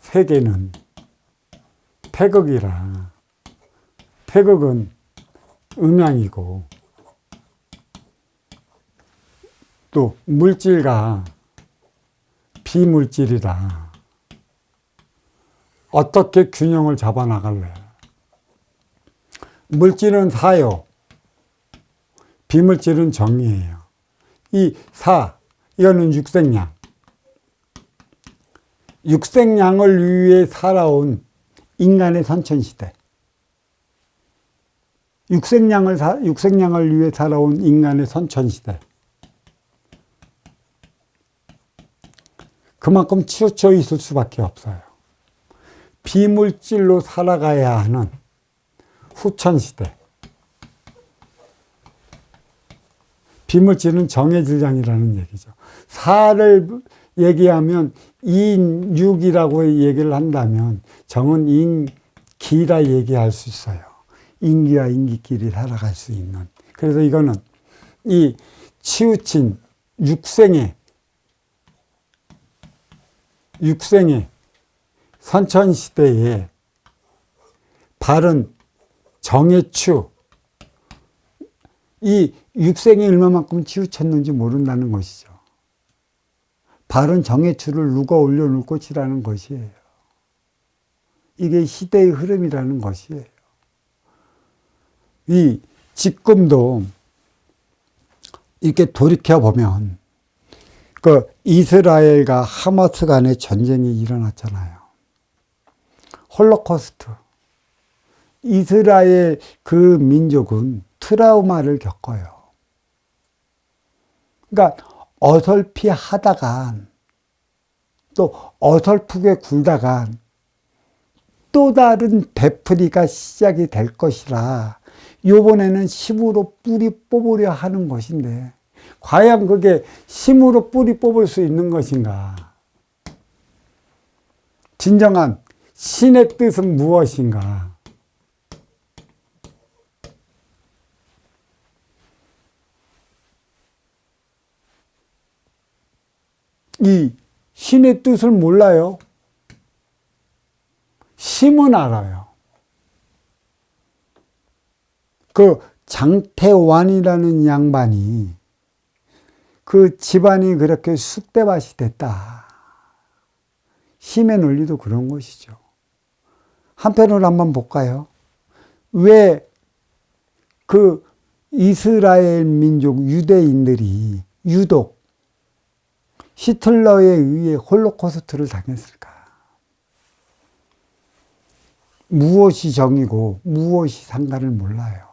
세계는 태극이라, 태극은 음양이고, 또 물질과 비물질이다. 어떻게 균형을 잡아 나갈래? 물질은 사요. 비물질은 정이에요. 이 사, 이거는 육생양. 육생양을 위해 살아온 인간의 선천시대. 육생양을 위해 살아온 인간의 선천시대. 그만큼 치우쳐 있을 수밖에 없어요. 비물질로 살아가야 하는 후천시대. 비물질은 정의 질량이라는 얘기죠. 사를 얘기하면 인육이라고 얘기를 한다면 정은 인기라 얘기할 수 있어요. 인기와 인기끼리 살아갈 수 있는. 그래서 이거는 이 치우친 육생의 선천시대에 바른 정의 추, 이 육생이 얼마만큼 치우쳤는지 모른다는 것이죠. 바른 정의 추를 누가 올려놓을 것이라는 것이에요. 이게 시대의 흐름이라는 것이에요. 이 지금도 이렇게 돌이켜보면 그 이스라엘과 하마스 간의 전쟁이 일어났잖아요. 홀로코스트. 이스라엘 그 민족은 트라우마를 겪어요. 그러니까 어설피 하다가 또 어설프게 굴다가 또 다른 되풀이가 시작이 될 것이라 이번에는 힘으로 뿌리 뽑으려 하는 것인데 과연 그게 힘으로 뿌리 뽑을 수 있는 것인가? 진정한 신의 뜻은 무엇인가? 이 신의 뜻을 몰라요. 심은 알아요. 그 장태환이라는 양반이 그 집안이 그렇게 쑥대밭이 됐다. 힘의 논리도 그런 것이죠. 한편으로 한번 볼까요? 왜 그 이스라엘 민족 유대인들이 유독 히틀러에 의해 홀로코스트를 당했을까? 무엇이 정이고 무엇이 상관을 몰라요.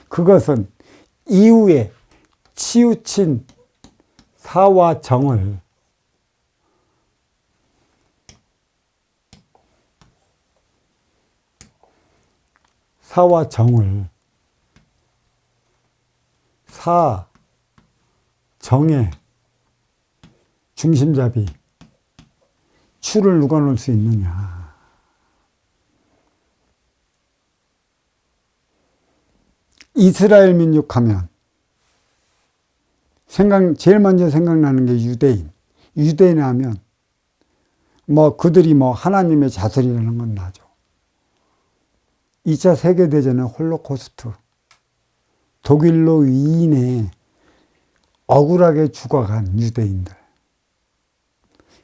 그것은 이후에 치우친 사와 정을 사, 정의 중심잡이 추를 누가 놓을 수 있느냐. 이스라엘 민족 하면 제일 먼저 생각나는 게 유대인. 유대인 하면 그들이 하나님의 자손이라는 건 나죠. 2차 세계대전의 홀로코스트. 독일로 인해 억울하게 죽어간 유대인들.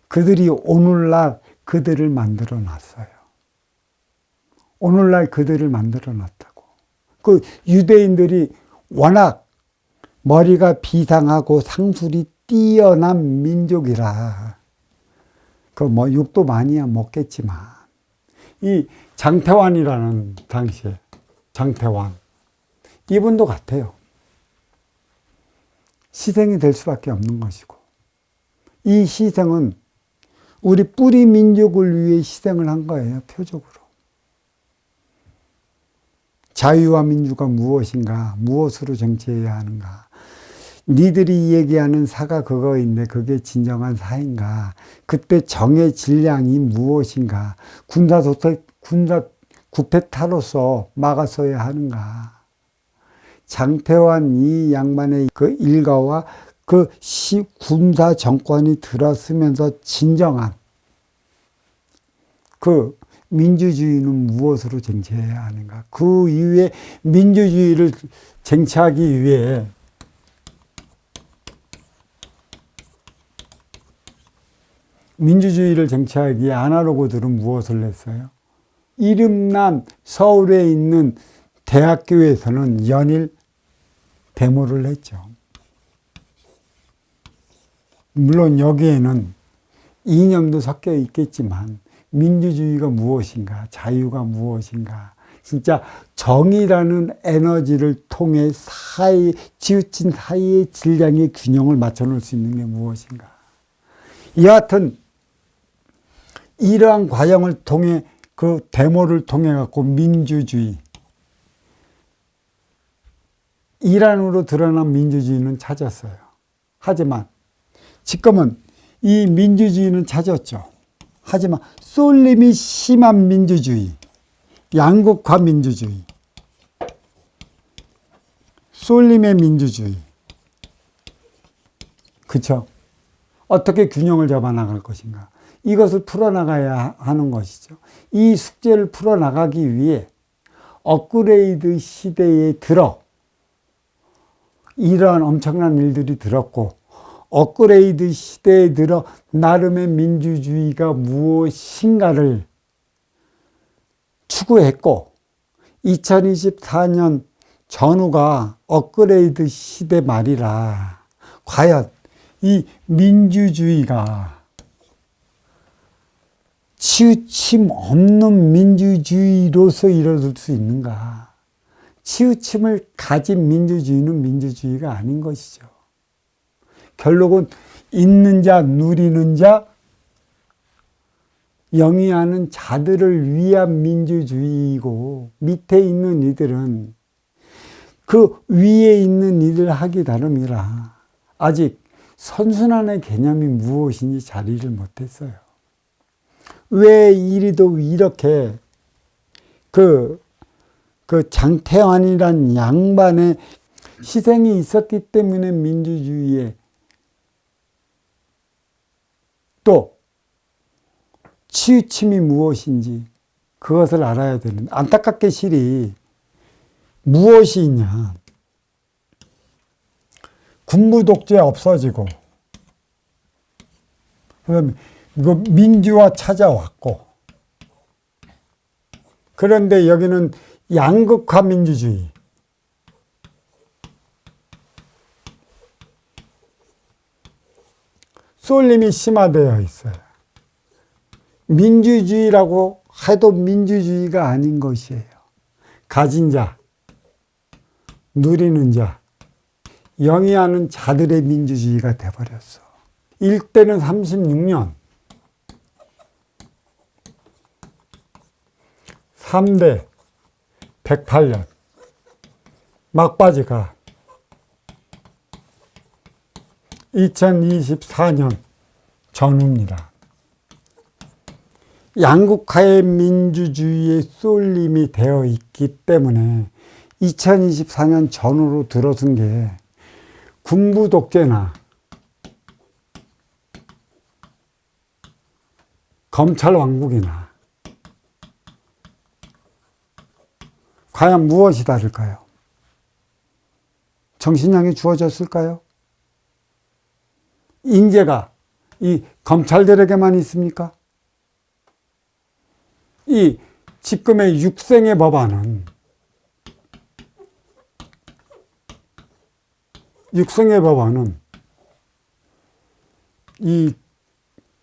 그들이 오늘날 그들을 만들어 놨어요. 오늘날 그들을 만들어 놨다고. 그 유대인들이 워낙 머리가 비상하고 상술이 뛰어난 민족이라 욕도 많이 먹겠지만 이 장태환이라는 당시에 장태환 이분도 같아요. 희생이 될 수밖에 없는 것이고 이 희생은 우리 뿌리 민족을 위해 희생을 한 거예요. 표적으로. 자유와 민주가 무엇인가? 무엇으로 정치해야 하는가? 니들이 얘기하는 사가 그거인데 그게 진정한 사인가? 그때 정의 질량이 무엇인가? 군사 구태타로서 막았어야 하는가? 장태환 이 양반의 그 일가와 그 군사 정권이 들었으면서 진정한 그 민주주의는 무엇으로 쟁취해야 하는가? 그 이후에 민주주의를 쟁취하기 위해 아날로그들은 무엇을 냈어요? 이름난 서울에 있는 대학교에서는 연일 데모를 했죠. 물론 여기에는 이념도 섞여 있겠지만 민주주의가 무엇인가, 자유가 무엇인가, 진짜 정의라는 에너지를 통해 치우친 사이의 질량의 균형을 맞춰놓을 수 있는 게 무엇인가. 여하튼 이러한 과정을 통해 그 데모를 통해 갖고 민주주의, 일환으로 드러난 민주주의는 찾았어요. 하지만 지금은 이 민주주의는 찾았죠. 하지만 쏠림이 심한 민주주의, 양극화 민주주의, 쏠림의 민주주의, 그쵸? 어떻게 균형을 잡아 나갈 것인가? 이것을 풀어나가야 하는 것이죠. 이 숙제를 풀어나가기 위해 업그레이드 시대에 들어 이러한 엄청난 일들이 들었고, 업그레이드 시대에 들어 나름의 민주주의가 무엇인가를 추구했고, 2024년 전후가 업그레이드 시대 말이라 과연 이 민주주의가 치우침 없는 민주주의로서 이뤄질 수 있는가? 치우침을 가진 민주주의는 민주주의가 아닌 것이죠. 결국은 있는 자, 누리는 자, 영위하는 자들을 위한 민주주의이고, 밑에 있는 이들은 그 위에 있는 이들 하기 나름이라 아직 선순환의 개념이 무엇인지 자리를 못했어요. 왜 이리도 이렇게 그 장태환이란 양반의 희생이 있었기 때문에 민주주의에 또 치우침이 무엇인지 그것을 알아야 되는, 안타깝게 실이 무엇이 있냐. 군부 독재 없어지고, 그다음에 이거 민주화 찾아왔고, 그런데 여기는 양극화 민주주의, 쏠림이 심화되어 있어요. 민주주의라고 해도 민주주의가 아닌 것이에요. 가진 자, 누리는 자, 영위하는 자들의 민주주의가 돼버렸어. 일대는 36년, 3대 108년, 막바지가 2024년 전후입니다. 양극화의 민주주의의 쏠림이 되어 있기 때문에 2024년 전후로 들어선 게 군부 독재나 검찰 왕국이나 과연 무엇이 다를까요? 정신량이 주어졌을까요? 인재가 이 검찰들에게만 있습니까? 이 지금의 육생의 법안은 이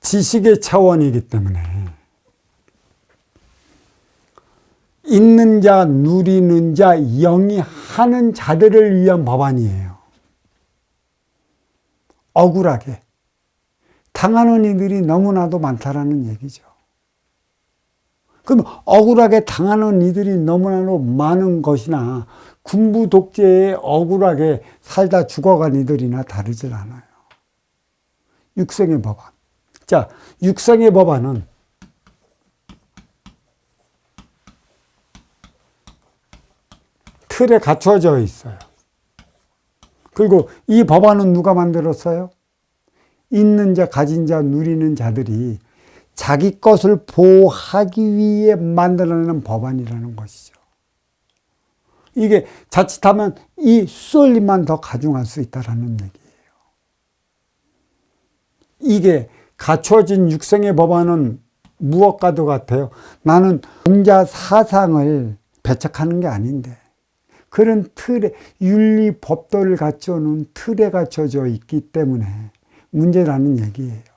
지식의 차원이기 때문에 있는 자, 누리는 자, 영위하는 자들을 위한 법안이에요. 억울하게 당하는 이들이 너무나도 많다라는 얘기죠. 그럼 억울하게 당하는 이들이 너무나도 많은 것이나 군부 독재에 억울하게 살다 죽어간 이들이나 다르질 않아요. 육성의 법안. 자, 육성의 법안은 틀에 갖춰져 있어요. 그리고 이 법안은 누가 만들었어요? 있는 자, 가진 자, 누리는 자들이 자기 것을 보호하기 위해 만들어내는 법안이라는 것이죠. 이게 자칫하면 이 쏠림만 더 가중할 수 있다는 얘기예요. 이게 갖추어진 육성의 법안은 무엇과도 같아요. 나는 공자 사상을 배척하는 게 아닌데 그런 틀에 윤리 법도를 갖춰놓은 틀에 갖춰져 있기 때문에 문제라는 얘기예요.